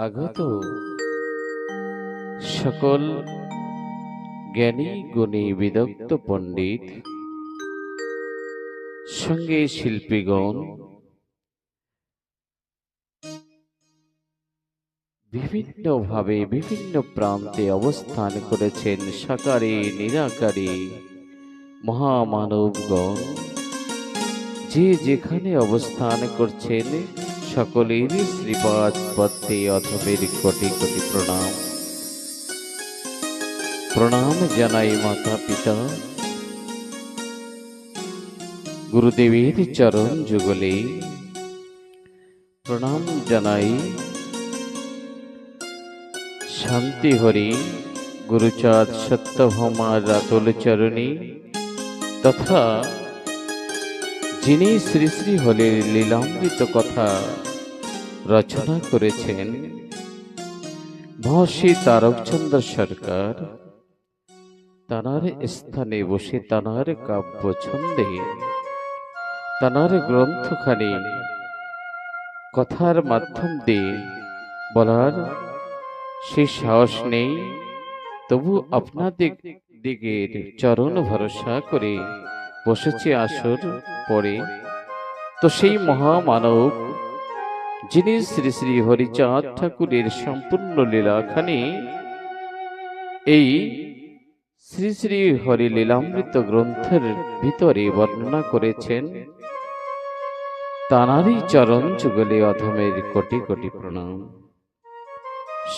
আগত সকল জ্ঞানী গুণী বিদগ্ধ পণ্ডিত সঙ্গে শিল্পীগণ বিভিন্নভাবে বিভিন্ন প্রান্তে অবস্থান করেছেন। সাকারে নিরাকারে মহামানবগণ যে যেখানে অবস্থান করছেন সকলের শ্রীপাদ পদ্মে অধমের কোটি কোটি প্রণাম। প্রণাম জানাই মাতা পিতা গুরুদেবের চরণ যুগলে। প্রণাম জানাই শান্তি হরি গুরুচাঁদ সত্যভামার রাতুল চরণী তথা যিনি শ্রী শ্রী হরির লীলামৃত কথা রচনা করেছেন মহর্ষি তারকচন্দ্র সরকার, তাঁর স্থানে বসে তাঁর কাব্য ছন্দে তাঁর গ্রন্থখানি কথার মাধ্যম দিয়ে বলার সেই সাহস নেই, তবু আপনাদের দিকের চরণ ভরসা করে বসেছি আসর পরে। তো সেই মহামানব যিনি শ্রী শ্রী হরিচাঁদ ঠাকুরের সম্পূর্ণ লীলাখানি এই শ্রী শ্রী হরি লীলামৃত গ্রন্থের ভিতরে বর্ণনা করেছেন, তাঁরই চরণ যুগলে অধমের কোটি কোটি প্রণাম।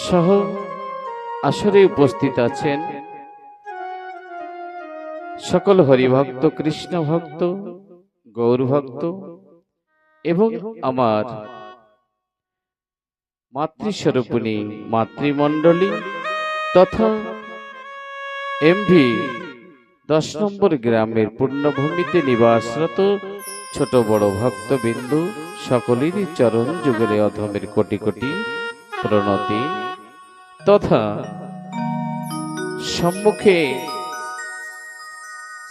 সহ আসরে উপস্থিত আছেন সকল হরিভক্ত, কৃষ্ণ ভক্ত, গৌর ভক্ত এবং আমার মাতৃস্বরূপিণী মাতৃমণ্ডলী তথা এমভি 10 নম্বর গ্রামের পূর্ণভূমিতে নিবাসরত ছোট বড় ভক্তবিন্দু সকলেরই চরণ যুগলে অধমের কোটি কোটি প্রণতি তথা সম্মুখে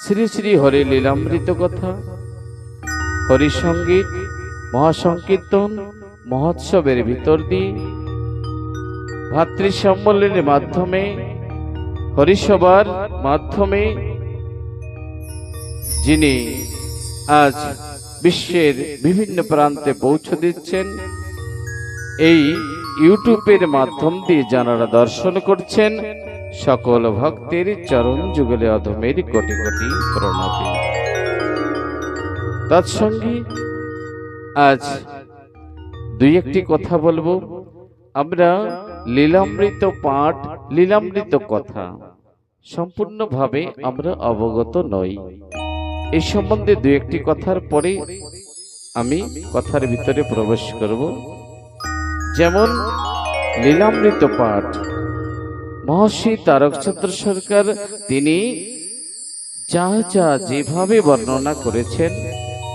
শ্রী শ্রী হরি লীলামৃত কথা, হরিসঙ্গীত, মহাসংকীর্তন মহোৎসবের ভিতর দিয়ে ভাতৃ সম্মেলনের মাধ্যমে, হরিসভার মাধ্যমে যিনি আজ বিশ্বের বিভিন্ন প্রান্তে পৌঁছে দিচ্ছেন, এই ইউটিউবের মাধ্যম দিয়ে যারা দর্শন করছেন সকল ভক্তের চরণ যুগলে অধমের কোটি কোটি প্রণতি। তৎসঙ্গে আজ দুই একটি কথা বলবো। আমরা লীলামৃত পাঠ, লীলামৃত কথা সম্পূর্ণভাবে আমরা অবগত নই। এই সম্বন্ধে দুই একটি কথার পরে আমি কথার ভিতরে প্রবেশ করব। যেমন লীলামৃত পাঠ মহর্ষি তারকচন্দ্র সরকার তিনি যা যা যেভাবে বর্ণনা করেছেন,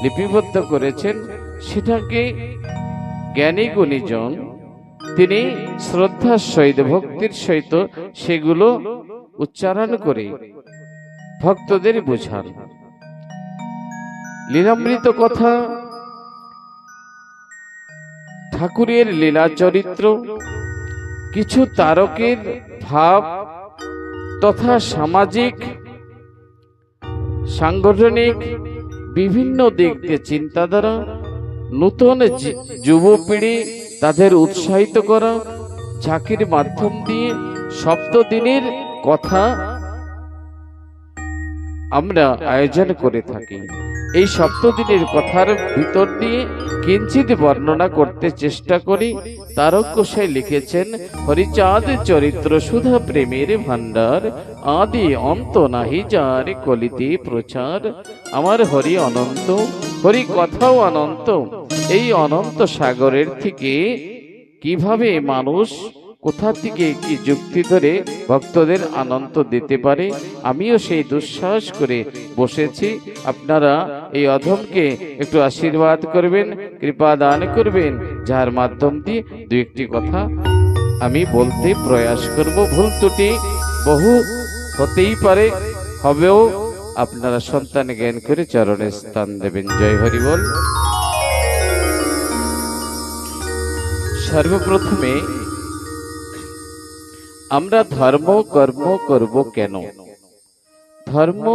লিপিবদ্ধ করেছেন, সেটাকে জ্ঞানী গুণীজন তিনি শ্রদ্ধার সহিত, ভক্তির সহিত সেগুলো উচ্চারণ করে ভক্তদের বোঝান। লীলামৃত কথা ঠাকুরের লীলা চরিত্র, কিছু তারকের ভাব তথা সামাজিক সাংগঠনিক বিভিন্ন দিক দিয়ে চিন্তাধারা, নতুন যুবপিঢ়ি তাদের উৎসাহিত করা, ঝাঁকির মাধ্যম দিয়ে সপ্তদিনের কথা আমরা আয়োজন করে থাকি। এই সপ্তদিনের কথার ভিতর দিয়ে কিঞ্চিত বর্ণনা করতে চেষ্টা করি। তারক গোসাই লিখেছেন, হরিচাঁদ চরিত্র সুধা প্রেমের ভান্ডার, আদি অন্ত নাহি যার কলিতে প্রচার। আমার হরি অনন্ত, হরি কথাও অনন্ত। এই অনন্ত সাগরের থেকে কিভাবে মানুষ কোথা থেকে কি যুক্তি ধরে ভক্তদের আনন্দ দিতে পারে, আমিও সেই দুঃসাহস করে বসেছি। আপনারা এই অধমকে একটু আশীর্বাদ করবেন, কৃপা দান করবেন, যার মাধ্যম দিয়ে দু একটি কথা আমি বলতে প্রয়াস করব। ভুল ত্রুটি বহু হতেই পারে, হবেও। আপনারা সন্তান জ্ঞান করে চরণে স্থান দেবেন। জয় হরি বল। সর্বপ্রথমে আমরা ধর্ম কর্ম করব কেন? ধর্ম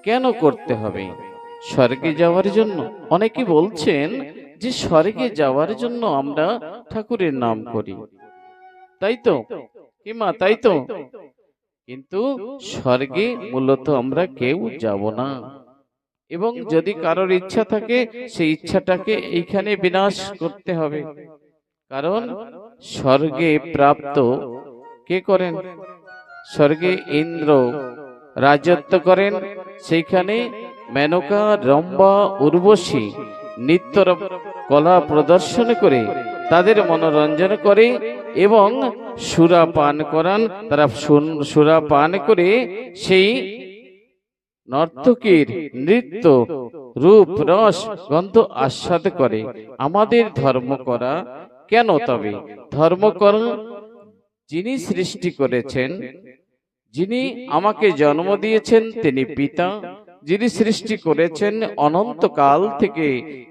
কেন করতে হবে? স্বর্গে যাওয়ার জন্য? অনেকে বলছেন যে স্বর্গে যাওয়ার জন্য আমরা ঠাকুরের নাম করি, তাই তো কি মা? তাই তো। কিন্তু স্বর্গে মূলত আমরা কেউ যাব না, এবং যদি কারোর ইচ্ছা থাকে সেই ইচ্ছাটাকে এইখানে বিনাশ করতে হবে। কারণ স্বর্গে প্রাপ্ত কে করেন? স্বর্গে ইন্দ্র রাজত্ব করেন, সেইখানে মেনকা, রম্ভা, উর্বশী নৃত্য কলা প্রদর্শন করে তাদের মনোরঞ্জন করে এবং সুরা পান করান। তারা সুরা পান করে সেই নর্তকীর নৃত্য রূপ রস গন্ধ আস্বাদ করে। আমাদের ধর্ম করা কেন তবে? ধর্ম করা যিনি সৃষ্টি করেছেন, যিনি আমাকে জন্ম দিয়েছেন তিনি পিতা, যিনি সৃষ্টি করেছেন অনন্তকাল থেকে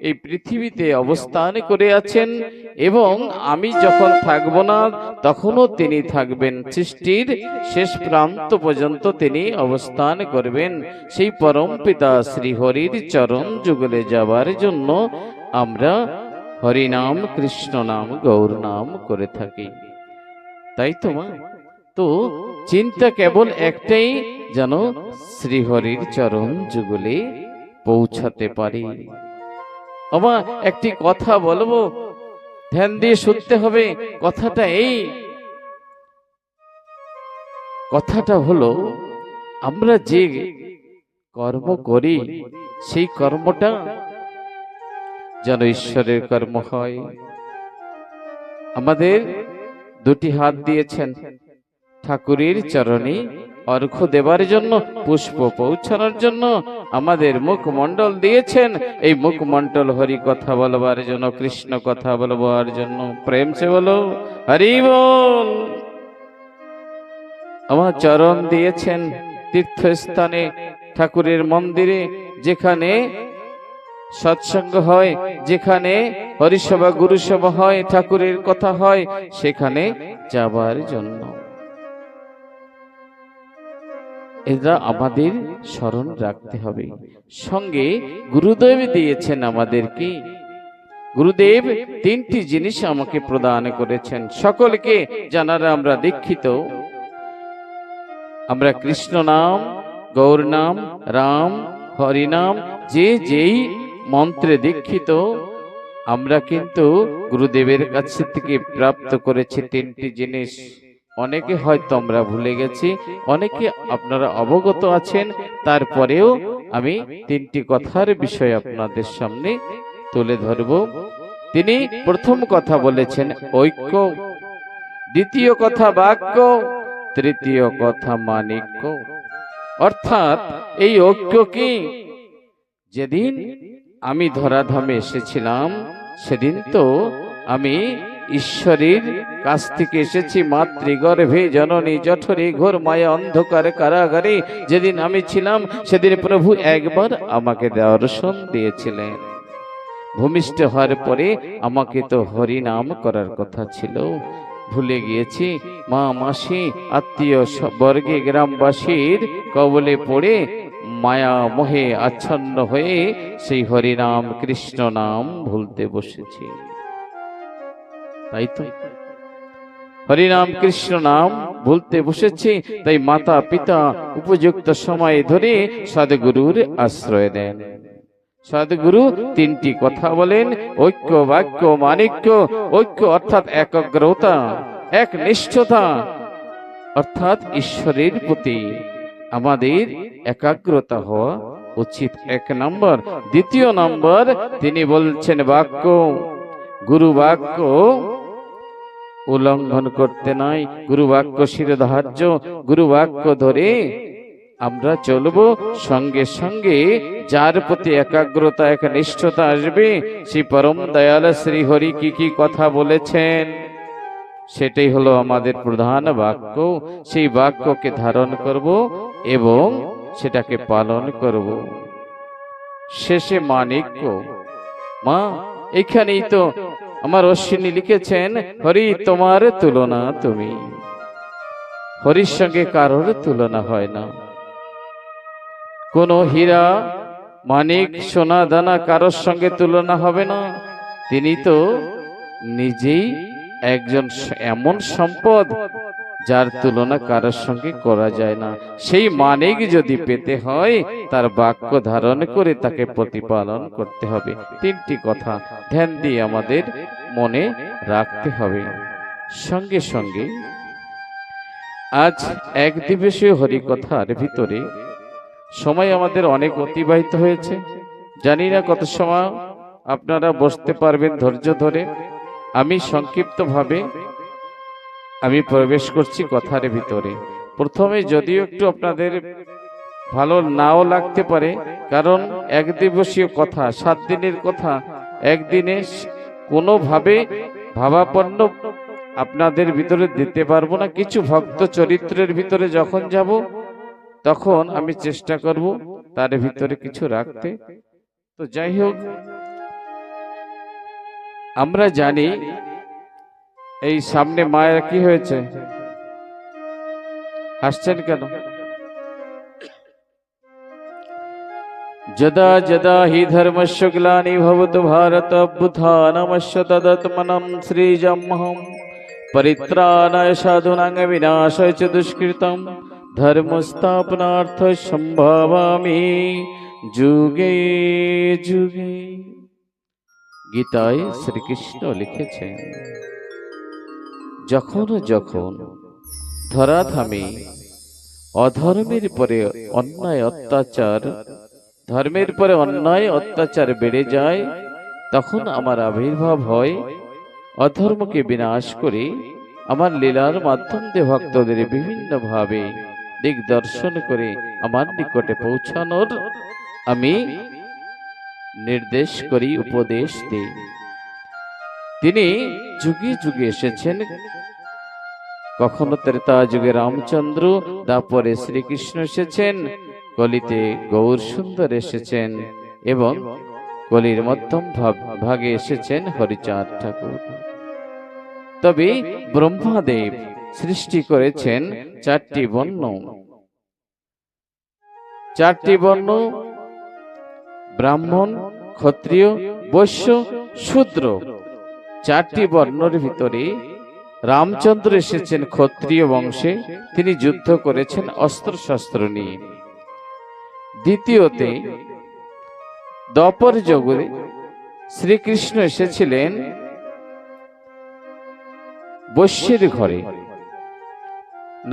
এই পৃথিবীতে অবস্থান করে আছেন, এবং আমি যখন থাকব না তখনও তিনি থাকবেন। সৃষ্টির শেষ প্রান্ত পর্যন্ত তিনি অবস্থান করবেন। সেই পরম পিতা শ্রীহরির চরণ যুগলে যাবার জন্য আমরা হরিনাম, কৃষ্ণ নাম, গৌর নাম করে থাকি, তাই তো মা? তো চিন্তা কেবল একটাই, যেন শ্রীহরির চরণ যুগলে পৌঁছাতে পারি। আমার একটি কথা বলবো, ধ্যান দিয়ে শুনতে হবে। কথাটা এই, কথাটা হলো আমরা যে কর্ম করি সেই কর্মটা যেন ঈশ্বরের কর্ম হয়। আমাদের দুটি হাত দিয়েছেন ঠাকুরের চরণে অর্ঘ্য দেবার জন্য, পুষ্প পৌঁছানোর জন্য। আমাদের মুখমণ্ডল দিয়েছেন এই মুখমণ্ডল হরি কথা বলবার জন্য, কৃষ্ণ কথা বলবার জন্য। প্রেম সে বলো হরি বল। আমার চরণ দিয়েছেন তীর্থস্থানে, ঠাকুরের মন্দিরে, যেখানে সৎসঙ্গ হয়, যেখানে হরিসভা গুরুসভা হয়, ঠাকুরের কথা হয়, সেখানে যাবার জন্য। এটা আমাদের স্মরণ রাখতে হবে। সঙ্গে গুরুদেব দিয়েছেন আমাদেরকে। গুরুদেব তিনটি জিনিস আমাকে প্রদান করেছেন সকলকে, যারা আমরা দীক্ষিত। আমরা কৃষ্ণ নাম, গৌর নাম, রাম, হরি নাম, যে যেই মন্ত্রে দীক্ষিত, আমরা কিন্তু গুরুদেবের কাছে থেকে প্রাপ্ত করেছি তিনটি জিনিস। অনেকে হয়তো আমরা ভুলে গেছি, অনেকে আপনারা অবগত আছেন, তারপরেও আমি তিনটি কথার বিষয় আপনাদের সামনে তুলে ধরব। তিনি প্রথম কথা বলেছেন ঐক্য, দ্বিতীয় কথা বাক্য, তৃতীয় কথা মানিক্য। অর্থাৎ এই ঐক্য কি? যেদিন আমি ধরাধামে এসেছিলাম সেদিন তো আমি ঈশ্বরের কাছ থেকে এসেছি, মাতৃগর্ভে জননী জঠরে ঘোর মায়া অন্ধকার কারাগারে যেদিন আমি ছিলাম, সেদিন প্রভু একবার আমাকে দর্শন দিয়েছিলেন। ভূমিষ্ঠ হওয়ার পরে আমাকে তো হরি নাম করার কথা ছিল, ভুলে গিয়েছি। মা, মাসি, আত্মীয় বর্গে গ্রামবাসীর কবলে পড়ে মায়া মোহে আচ্ছন্ন হয়ে সেই হরিনাম কৃষ্ণ নাম ভুলতে বসেছি। তাই তো হরিনাম কৃষ্ণ নাম ভুলতে বসেছি। তাই মাতা পিতা উপযুক্ত সময় ধরে সদ্গুরুর আশ্রয় দেন। সদ্গুরু তিনটি কথা বলেন, ঐক্য, বাক্য, মানিক্য। ঐক্য অর্থাৎ একাগ্রতা, একনিষ্ঠতা, অর্থাৎ ঈশ্বরের প্রতি আমাদের একাগ্রতা হওয়া উচিত, এক নম্বর। দ্বিতীয় নম্বর তিনি বলছেন বাক্য, গুরু বাক্য উল্লঙ্ঘন করতে নাই। গুরু বাক্য শিরোধার্য, গুরু বাক্য ধরে আমরা চলবো। সঙ্গে সঙ্গে যার প্রতি একাগ্রতা, একনিষ্ঠতা আসবে, সেই পরম দয়াল শ্রী হরি কি কি কথা বলেছেন সেটাই হলো আমাদের প্রধান বাক্য। সেই বাক্যকে ধারণ করব এবং সেটাকে পালন করব। শেষে মানিক্য। মা, এখানেই তো আমার অশ্বিনী লিখেছেন, হরি তোমার তুলনা তুমি। হরির সঙ্গে কারোর তুলনা হয় না। কোনো হীরা মানিক সোনা দানা কারোর সঙ্গে তুলনা হবে না। তিনি তো নিজেই একজন এমন সম্পদ যার তুলনা কারোর সঙ্গে করা যায় না। সেই মানিক যদি পেতে হয় তার বাক্য ধারণ করে তাকে প্রতিপালন করতে হবে। তিনটি কথা ধ্যান দিয়ে আমাদের মনে রাখতে হবে। সঙ্গে সঙ্গে আজ এক দিবসীয় হরিকথার ভিতরে সময় আমাদের অনেক অতিবাহিত হয়েছে। জানি না কত সময় আপনারা বসতে পারবেন ধৈর্য ধরে। আমি সংক্ষিপ্তভাবে আমি প্রবেশ করছি কথার ভিতরে। প্রথমে যদিও একটু আপনাদের ভালো নাও লাগতে পারে, কারণ এক দিবসীয় কথা, 7 দিনের কথা একদিনে কোনোভাবে ভাবাপন্ন আপনাদের ভিতরে দিতে পারবো না। কিছু ভক্ত চরিত্রের ভিতরে যখন যাব তখন আমি চেষ্টা করব তার ভিতরে কিছু রাখতে। তো যাই হোক, আমরা জানি এই সামনে মায়ের কি হয়েছে, হাসছেন কেন? যদা যদা হি ধর্মস্য গ্লানি ভবতু ভারত অভ্যুত্থানমস্য তদাত্মনঃ সৃজাম্যহং পরিত্রাণায় সাধুনাং বিনাশায় চ দুষ্কৃতং ধর্মস্থাপনার্থ সম্ভবামি যুগে যুগে। গীতায় শ্রীকৃষ্ণ লিখেছেন, যখন যখন ধরাধামে অধর্মের পরে অন্যায় অত্যাচার, ধর্মের পরে অন্যায় অত্যাচার বেড়ে যায়, তখন আমার আবির্ভাব হয় অধর্মকে বিনাশ করে আমার লীলার মাধ্যম দিয়ে ভক্তদের বিভিন্ন ভাবে দিগদর্শন করে আমার নিকটে পৌঁছানোর আমি নির্দেশ করি, উপদেশ দিই। তিনি যুগে যুগে এসেছেন। কখনো ত্রেতা যুগে রামচন্দ্র, তারপরে শ্রীকৃষ্ণ এসেছেন, কলিতে গৌর সুন্দর এসেছেন এবং কলির মধ্যম ভাগে এসেছেন হরিচাঁদ ঠাকুর। তবে ব্রহ্মাদেব সৃষ্টি করেছেন 4টি বর্ণ। 4টি বর্ণ, ব্রাহ্মণ, ক্ষত্রিয়, বৈশ্য, শূদ্র। 4টি বর্ণের ভিতরে রামচন্দ্র এসেছেন ক্ষত্রিয় বংশে। তিনি যুদ্ধ করেছেন অস্ত্রশস্ত্র নিয়ে। দ্বিতীয়তে দ্বাপর যুগে শ্রীকৃষ্ণ এসেছিলেন বৈশ্যের ঘরে,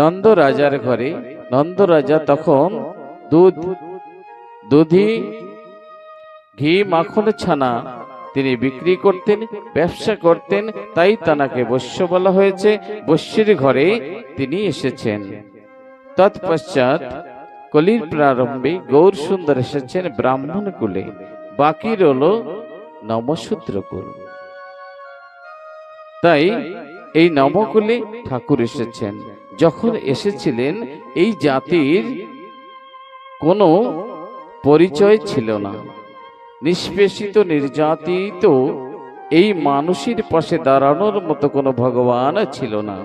নন্দ রাজার ঘরে। নন্দ রাজা তখন দুধি, ঘি, মাখন, ছানা তিনি বিক্রি করতেন, ব্যবসা করতেন, তাই তাকে বৈশ্য বলা হয়েছে। বৈশ্যের ঘরে তিনি এসেছেন। তৎপশ্চাৎ কলির প্রারম্ভে গৌর সুন্দর এসেছেন ব্রাহ্মণ কুলে, বাকি রইল নমশূদ্র কুল। তাই এই নবকুলে ঠাকুর এসেছেন। যখন এসেছিলেন এই জাতির কোনো পরিচয় ছিল না, নিষ্পেষিত নির্যাতিত এই মানুষের পাশে দাঁড়ানোর মতো কোনো ভগবান ছিল না।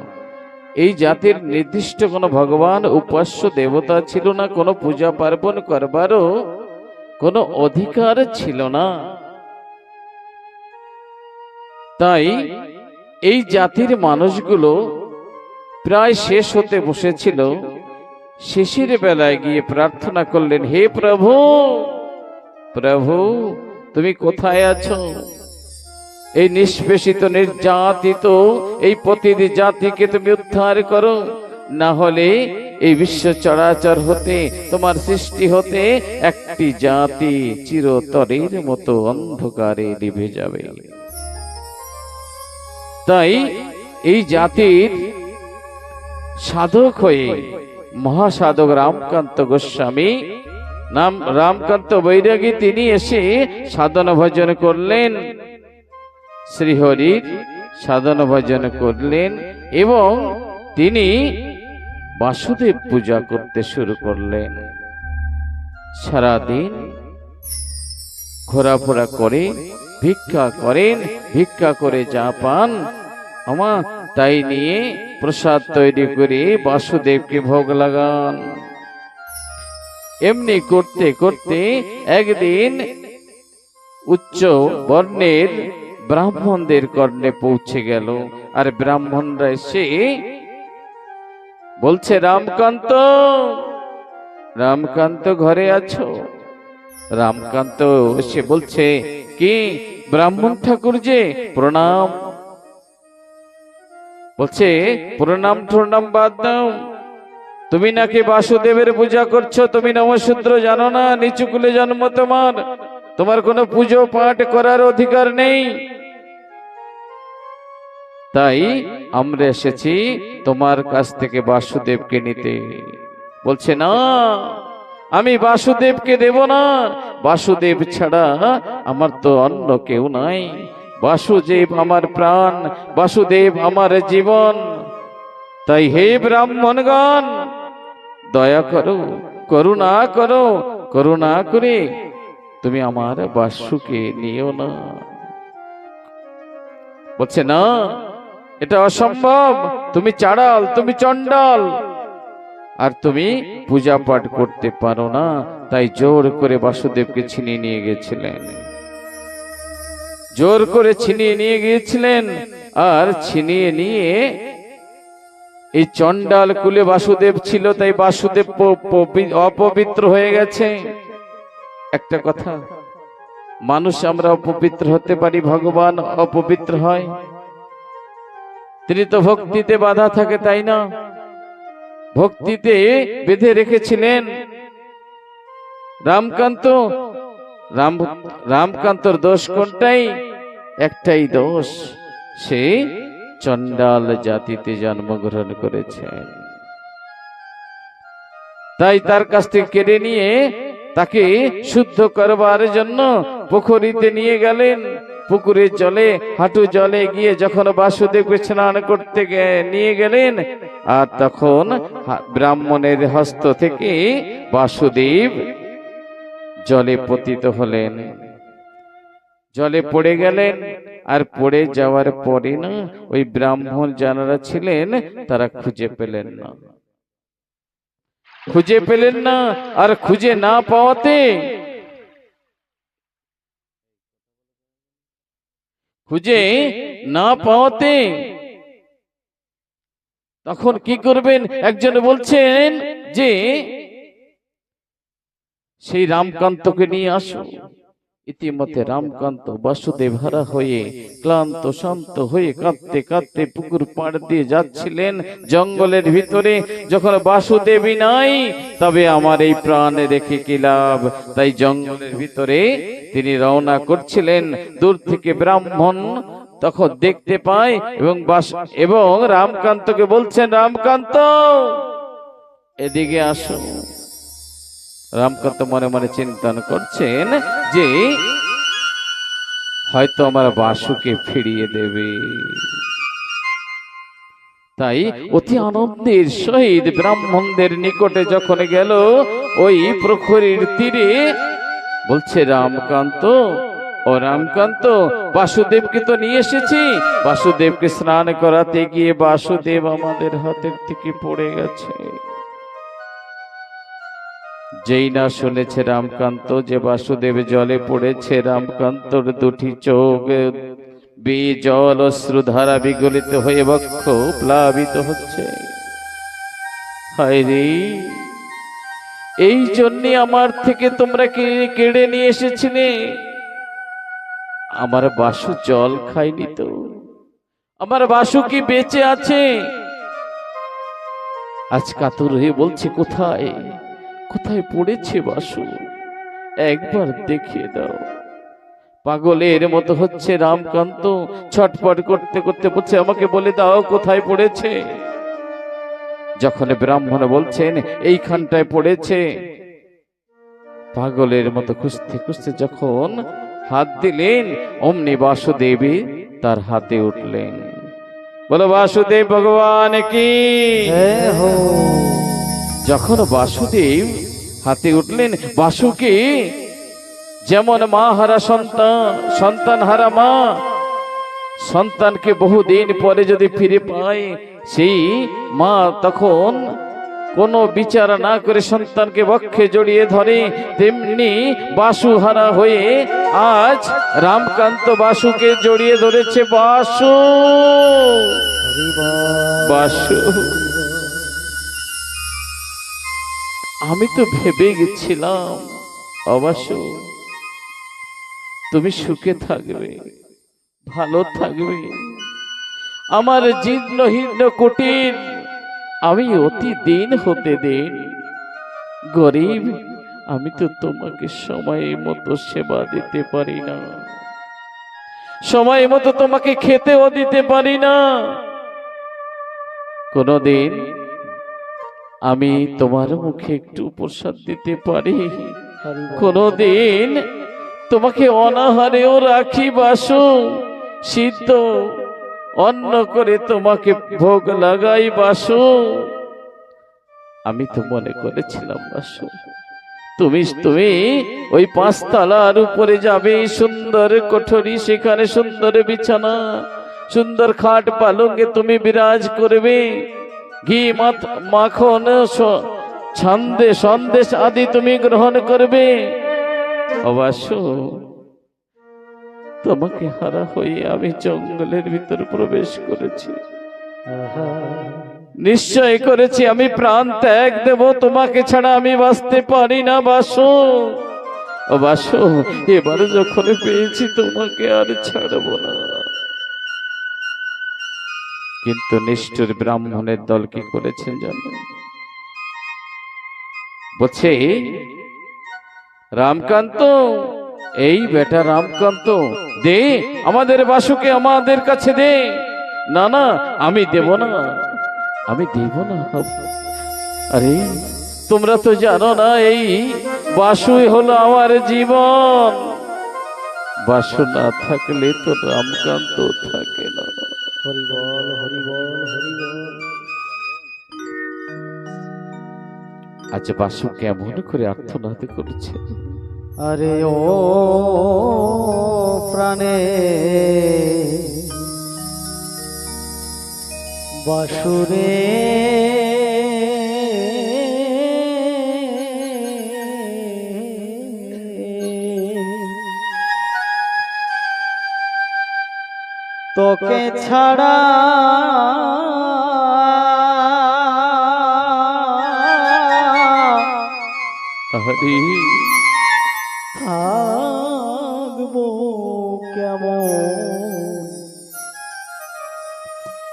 এই জাতির নির্দিষ্ট কোনো ভগবান, উপাস্য দেবতা ছিল না, কোনো পূজা পার্বণ করবারও কোনো অধিকার ছিল না। তাই এই জাতির মানুষগুলো প্রায় শেষ হতে বসেছিল। শেষের বেলায় গিয়ে প্রার্থনা করলেন, হে প্রভু, প্রভু তুমি কোথায় আছো? এই নিষ্পেষিত নির্যাতিত এই প্রতিটি জাতিকে তুমি উদ্ধার করো, না হলে এই বিশ্ব চরাচর হতে, তোমার সৃষ্টি হতে একটি জাতি চিরতরের মতো অন্ধকারে নিভে যাবে। তাই এই জাতির সাধক হয়ে মহাসাধক রামকান্ত গোস্বামী, নাম রামকান্ত বৈরাগী, তিনি এসে সাধন ভজন করলেন, শ্রীহরির সাধন ভজন করলেন এবং তিনি বাসুদেব পূজা করতে শুরু করলেন। সারাদিন ঘোরাফেরা করে ভিক্ষা করেন, ভিক্ষা করে যা পান তাই নিয়ে প্রসাদ তৈরি করে বাসুদেবকে ভোগ লাগান। এমনি করতে করতে একদিন উচ্চ বর্ণের ব্রাহ্মণদের কর্ণে পৌঁছে গেল। আর ব্রাহ্মণরা এসে বলছে, রামকান্ত, রামকান্ত ঘরে আছো? রামকান্ত এসে বলছে, কি ব্রাহ্মণ ঠাকুর যে, প্রণাম। বলছে, প্রণাম প্রণাম বাদ দাও, তুমি নাকি বাসুদেবের পূজা করছো, তুমি নমশূদ্র জানো না, নিচু কুলে জন্ম তোমার, তোমার কোনো পুজো পাঠ করার অধিকার নেই। তাই আমরা এসেছি তোমার কাছ থেকে বাসুদেবকে নিতে। বলছে, না, আমি বাসুদেবকে দেব না, বাসুদেব ছাড়া আমার তো অন্য কেউ নাই, বাসুদেব আমার প্রাণ, বাসুদেব আমার জীবন। তাই হে ব্রাহ্মণগণ, দয়া করো, করুণা করো, করুণা করে তুমি আমার বাসুকে নিও না। বলছে, না, এটা অসম্ভব, তুমি চাড়াল, তুমি চণ্ডাল, আর তুমি পূজা পাঠ করতে পারো না। তাই জোর করে বাসুদেবকে ছিনিয়ে নিয়ে গেছিলেন, জোর করে ছিনিয়ে নিয়ে গিয়েছিলেন। আর ছিনিয়ে নিয়ে এই চণ্ডাল কুলে বাসুদেব ছিল, তাই বাসুদেব অপবিত্র হয়ে গেছে। একটা কথা, মানুষ আমরা অপবিত্র হতে পারি, ভগবান অপবিত্র হয়? তিনি তো ভক্তিতে বাধা থাকে, তাই না? ভক্তিতে বেঁধে রেখেছিলেন রামকান্ত। রামকান্তর দোষ কোনটাই? একটাই দোষ, সে চণ্ডাল জাতিতে জন্মগ্রহণ করেছেন। তাই তার কাছ থেকে কেড়ে নিয়ে তাকে শুদ্ধ করবার জন্য পুকুরিতে নিয়ে গেলেন। পুকুরের জলে, হাঁটু জলে গিয়ে যখন বাসুদেবকে স্নান করতে নিয়ে গেলেন, আর তখন ব্রাহ্মণের হস্ত থেকে বাসুদেব জলে পতিত হলেন, জলে পড়ে গেলেন। আর পড়ে যাওয়ার পরে না, ওই ব্রাহ্মণ যারা ছিলেন তারা খুঁজে পেলেন না, খুঁজে পেলেন না। আর খুঁজে না পাওয়াতে, খুঁজে না পাওয়াতে তখন কি করবেন? একজন বলছেন যে সেই রামকান্তকে নিয়ে আসো। ইতিমধ্যে রামকান্ত বাসুদেব হারা হয়ে ক্লান্ত শান্ত হয়ে কাঁদতে কাঁদতে পুকুর পাড় দিয়ে যাচ্ছিলেন জঙ্গলের ভিতরে। যখন বাসুদেবী নাই, তবে আমার এই প্রাণ রেখে কি লাভ? তাই জঙ্গলের ভিতরে তিনি রওনা করছিলেন। দূর থেকে ব্রাহ্মণ তখন দেখতে পায় এবং রামকান্তকে বলছেন, রামকান্ত, এদিকে আসো। রামকান্ত মনে মনে চিন্তন করছেন যে হয়তো আমার বাসুকে ফিরিয়ে দেবে। তাই অতি আনন্দের সহিত ব্রাহ্মণদের নিকটে যখন গেল, ওই প্রখরীর তীরে বলছে, রামকান্ত, ও রামকান্ত, বাসুদেবকে তো নিয়ে এসেছি, বাসুদেবকে স্নান করাতে গিয়ে বাসুদেব আমাদের হাতের থেকে পড়ে গেছে। যেই না শুনেছে রামকান্ত যে বাসুদেব জলে পড়েছে, রামকান্তর দুটি চোখ জল অশ্রুধারা বিগলিত হয়ে বক্ষ প্লাবিত হচ্ছে। হায় রে, এই জন্যে আমার থেকে তোমরা কেড়ে নিয়ে এসেছিলে, আমার বাসু জল খায়নি তো? আমার বাসু কি বেঁচে আছে? আজ কাতর হয়ে বলছে, কোথায় কোথায় পড়েছে বাসু, একবার দেখিয়ে দাও। পাগলের মতো হচ্ছে রামকান্ত, ছটফট করতে করতে বলছে, আমাকে বলে দাও কোথায় পড়েছে। যখন ব্রাহ্মণ বলছেন এইখানটায় পড়েছে, পাগলের মতো খুঁজতে খুঁজতে যখন হাত দিলেন, অমনি বাসুদেবী তার হাতে উঠলেন। বলো বাসুদেব ভগবান কি। যখন বাসুদেব হাতে উঠলেন, বাসুকে যেমন মা হারা সন্তান, সন্তান হারা মা সন্তানকে বহুদিন পরে যদি ফিরে পায়, সেই মা তখন কোনো বিচার না করে সন্তানকে বক্ষে জড়িয়ে ধরে, তেমনি বাসুহারা হয়ে আজ রামকান্ত বাসুকে জড়িয়ে ধরেছে। বাসু, বাসু, আমি তো ভেবে গেছিলাম অবাসু তুমি সুখে থাকবে, ভালো থাকবে। আমার জীর্ণ হীর্ণ কুটির আমি অতি দিন হতে দিন গরিব, আমি তো তোমাকে সময় মতো সেবা দিতে পারি না, সময় মতো তোমাকে খেতেও দিতে পারি না। কোনদিন আমি তোমার মুখে একটু প্রসাদ দিতে পারি, কোনদিন তোমাকে অনাহারেও রাখি বাসু, সিদ্ধ অন্ন করে তোমাকে ভোগ লাগাই বাসু। আমি তো মনে করেছিলাম বাসু তুমি ওই 5 তলার উপরে যাবে, সুন্দর কোঠরি, সেখানে সুন্দর বিছানা, সুন্দর খাট পালঙ্কে তুমি বিরাজ করবে, ঘি মাখন সন্দেশ আদি তুমি গ্রহণ করবে। অবশ্য তোমাকে হারা হয়ে আমি জঙ্গলের ভিতর প্রবেশ করেছি, নিশ্চয় করেছি আমি প্রাণ ত্যাগ দেব, তোমাকে ছাড়া আমি বাঁচতে পারি না বাসু। ও বাসু, এবার যখন পেয়েছি তোমাকে আর ছাড়ব না। কিন্তু নিষ্ঠুর ব্রাহ্মণের দল কি করেছেন জানেন? বলছে রামকান্ত, এই বেটা রামকান্ত, দে আমাদের বাসুকে আমাদের কাছে দে। না না, আমি দেব না, আমি দেব না। আরে তোমরা তো জানো না এই বাসুই হলো আমার জীবন, বাসু না থাকলে তো রামকান্ত থাকে না। হরি বল, হরি বল, হরি বল। আচ্ছা বাসু কেমন করে আর্তনাদ করেছে। আরে ও প্রাণে বাসুরে, তোকে ছাড়া হরি থাকবো কেমন,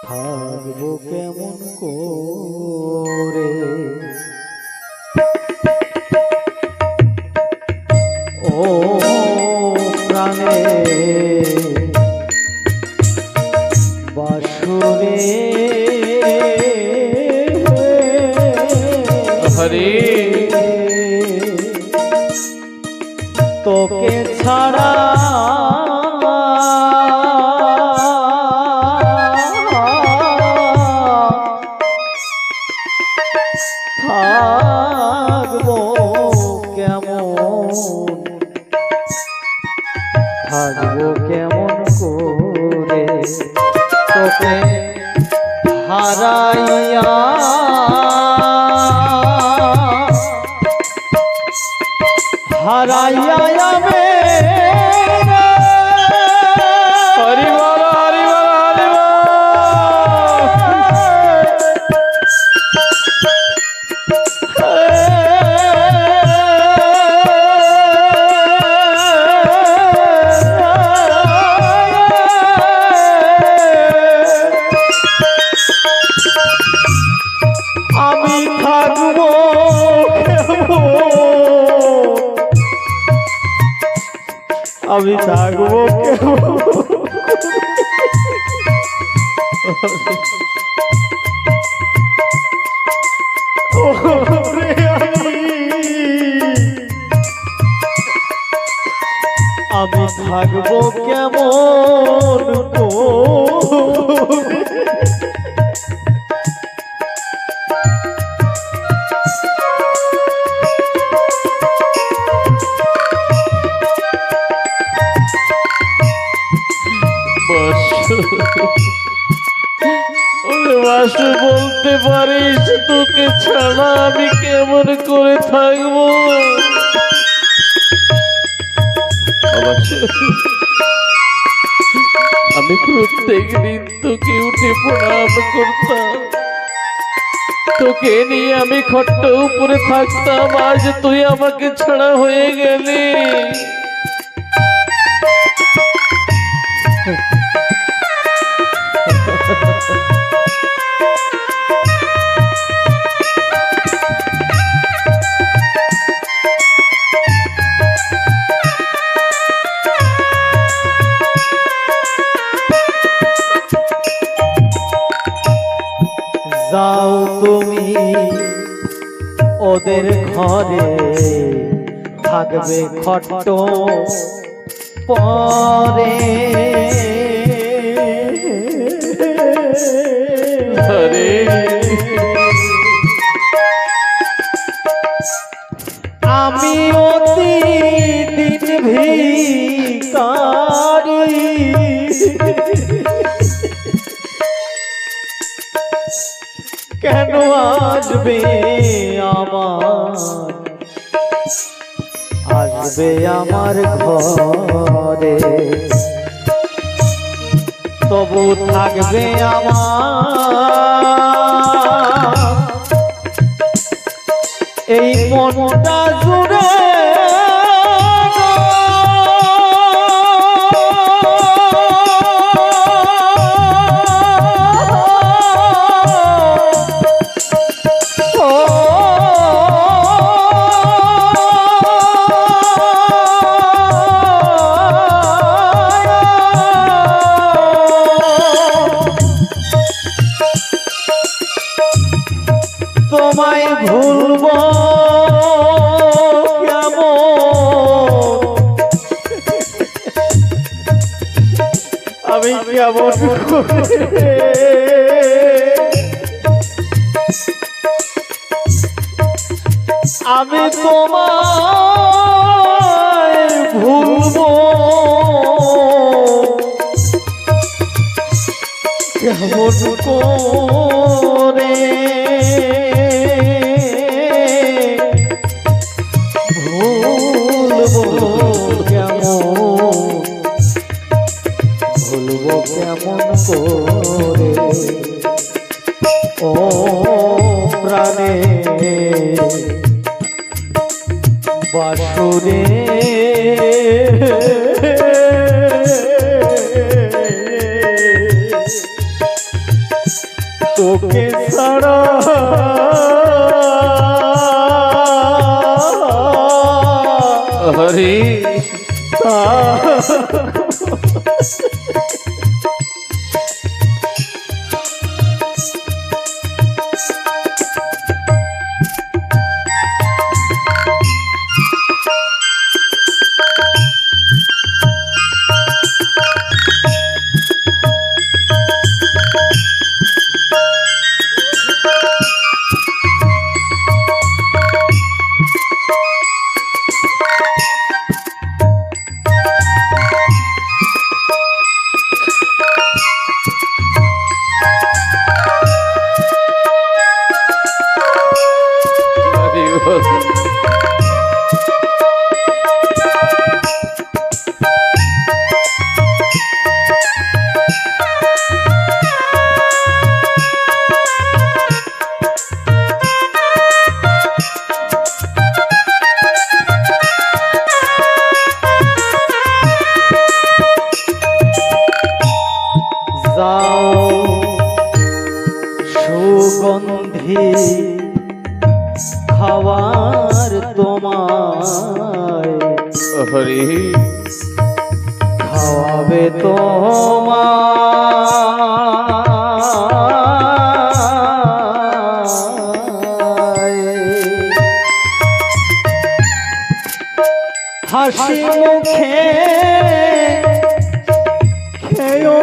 থাকবো কেমন করে। ও প্রাণে বাসুরে, হরি তোকে ছাড়া থাকবো কেমন, থাকবো কেমন করে। তোকে হারাইয়া হারাইয়া যাবে। হরি বল, হরি বল, হরি বল। আমি থাকবো আমি থাকবো আমি থাকবো কেমন করে। বাসু একটু বলতে পারিস তোকে ছাড়া আমি কেমন করে থাকবো? আমি প্রত্যেক দিন তোকে উঠে প্রণাম করতাম, তোকে নিয়ে আমি খট্ট উপরে থাকতাম, আজ তুই আমাকে ছাড়া হয়ে গেলি। যাও তুমি ওদের ঘরে, থাকবে খট্ট পরে। আরে আমি অতি দিন ভিখারি, কেন আসবে আমার ঘরে, তবু থাকবে আমার এই মনটা জুড়ে। তোমায় ভুলবো কেমন, আমি কেমন করে আমি তোমায় ভুলবো কেমন করে। ভুলবো কেমন করে ও প্রাণে বাসুরে। তোকে ছাড়া হরি সুগন্ধি খাওয়ার তোমায় হরি খাওয়াবে তোমায় হাসি মুখে খেয়ো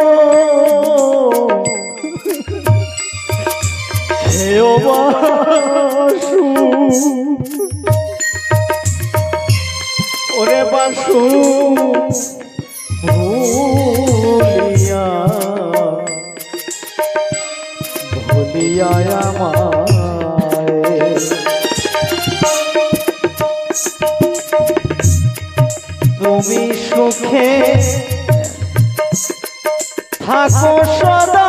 খেয়ো বাসু ওরে বাসু ভুলিয়া ভুলিয়া দিয়া আমায় তুমি সুখে থাকো সদা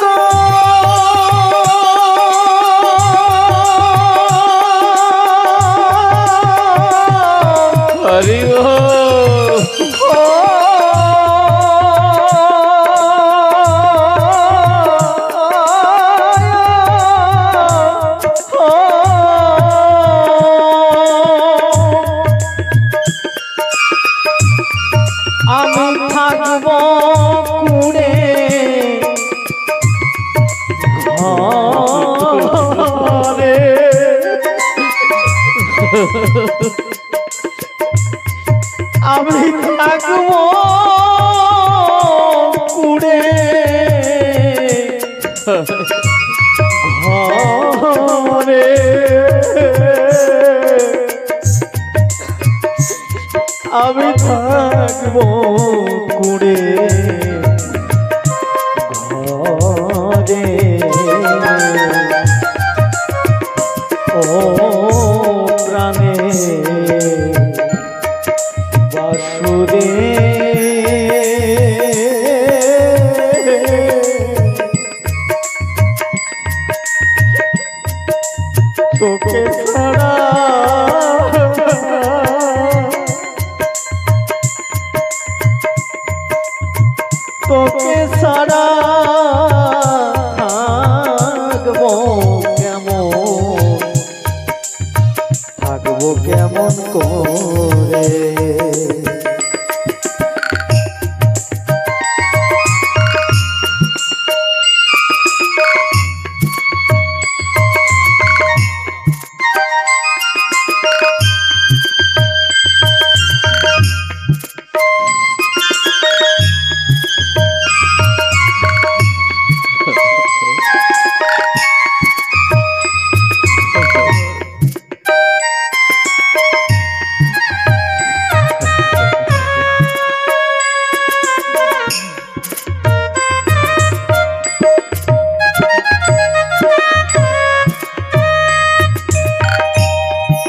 গো হরি আমি থাকব কুড়ে ঘরে আমি থাকব কুড়ে ঘরে আমি থাকব কুড়ে ঘরে ও প্রাণে বাসুদে তোকে ছাড়া তোকে ছাড়া থাকবো কেমন করে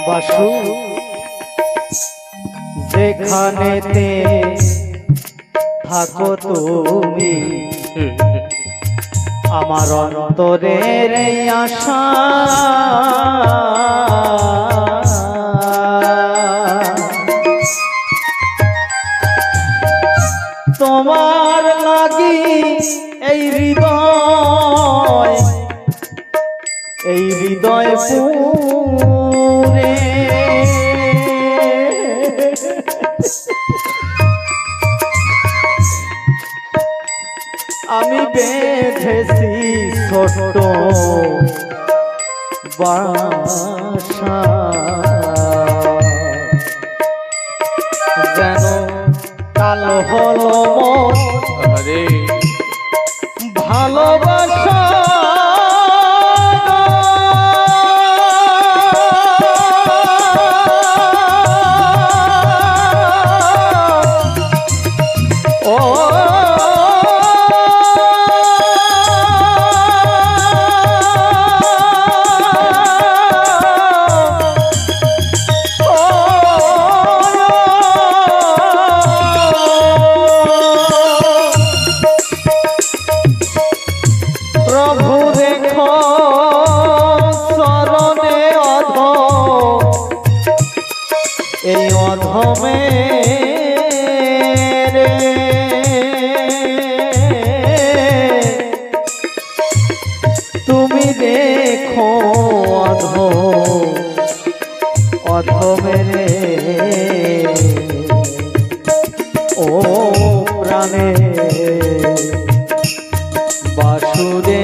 বাসু যেখানেতে থাকো তুমি আমার অন্তরের এই আশা তোমার লাগি এই হৃদয় পুরে আমি বেঁধেছি ছোট বাসা যেন কাল হলো হরে ভালোবাসা প্রভু দেখো শরণে এই অধমে রে তুমি দেখো অধমে রে ও প্রাণে বাসুদে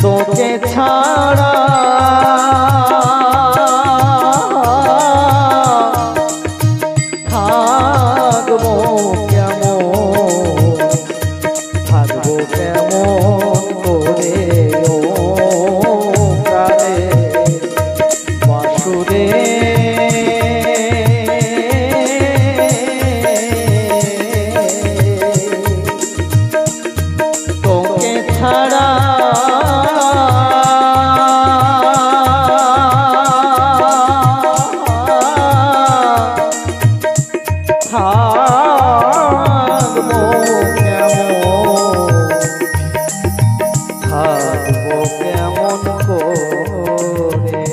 তোকে ছাড়া থাকবো কেমন থাকবো কেমন, থাকবো কেমন করে।